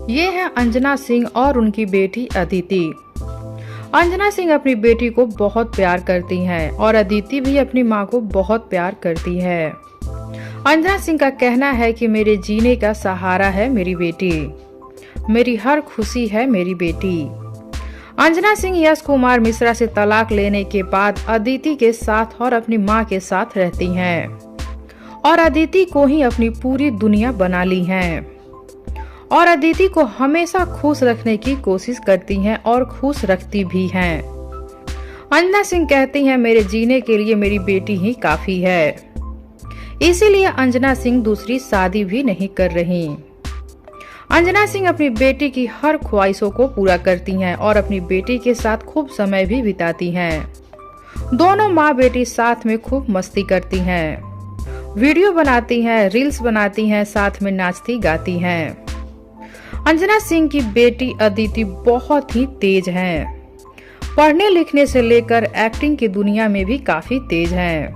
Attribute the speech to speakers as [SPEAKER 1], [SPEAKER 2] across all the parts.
[SPEAKER 1] ये है अंजना सिंह और उनकी बेटी अदिति। अंजना सिंह अपनी बेटी को बहुत प्यार करती हैं और अदिति भी अपनी माँ को बहुत प्यार करती है। अंजना सिंह का कहना है कि मेरे जीने का सहारा है मेरी बेटी, मेरी हर खुशी है मेरी बेटी। अंजना सिंह यश कुमार मिश्रा से तलाक लेने के बाद अदिति के साथ और अपनी माँ के साथ रहती हैं और अदिति को ही अपनी पूरी दुनिया बना ली हैं और अदिति को हमेशा खुश रखने की कोशिश करती हैं और खुश रखती भी हैं। अंजना सिंह कहती हैं मेरे जीने के लिए मेरी बेटी ही काफी है, इसीलिए अंजना सिंह दूसरी शादी भी नहीं कर रही। अंजना सिंह अपनी बेटी की हर ख्वाहिशों को पूरा करती हैं और अपनी बेटी के साथ खूब समय भी बिताती हैं। दोनों माँ बेटी साथ में खूब मस्ती करती हैं, वीडियो बनाती हैं, रील्स बनाती हैं, साथ में नाचती गाती हैं। अंजना सिंह की बेटी अदिति बहुत ही तेज हैं, पढ़ने लिखने से लेकर एक्टिंग की दुनिया में भी काफी तेज हैं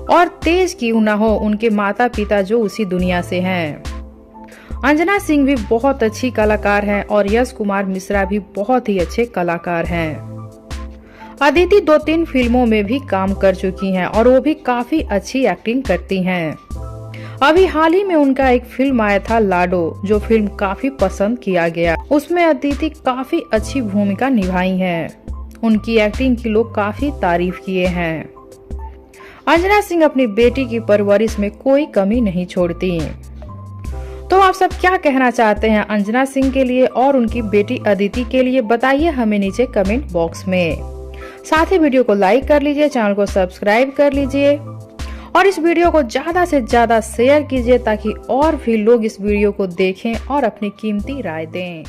[SPEAKER 1] और तेज क्यों न हो उनके माता पिता जो उसी दुनिया से हैं। अंजना सिंह भी बहुत अच्छी कलाकार हैं और यश कुमार मिश्रा भी बहुत ही अच्छे कलाकार हैं। अदिति 2-3 फिल्मों में भी काम कर चुकी हैं और वो भी काफी अच्छी एक्टिंग करती हैं। अभी हाल ही में उनका एक फिल्म आया था लाडो, जो फिल्म काफी पसंद किया गया। उसमें अदिति काफी अच्छी भूमिका निभाई है, उनकी एक्टिंग की लोग काफी तारीफ किए हैं। अंजना सिंह अपनी बेटी की परवरिश में कोई कमी नहीं छोड़ती। तो आप सब क्या कहना चाहते हैं अंजना सिंह के लिए और उनकी बेटी अदिति के लिए, बताइए हमें नीचे कमेंट बॉक्स में। साथ ही वीडियो को लाइक कर लीजिए, चैनल को सब्सक्राइब कर लीजिए और इस वीडियो को ज्यादा से ज्यादा शेयर कीजिए ताकि और भी लोग इस वीडियो को देखें और अपनी कीमती राय दें।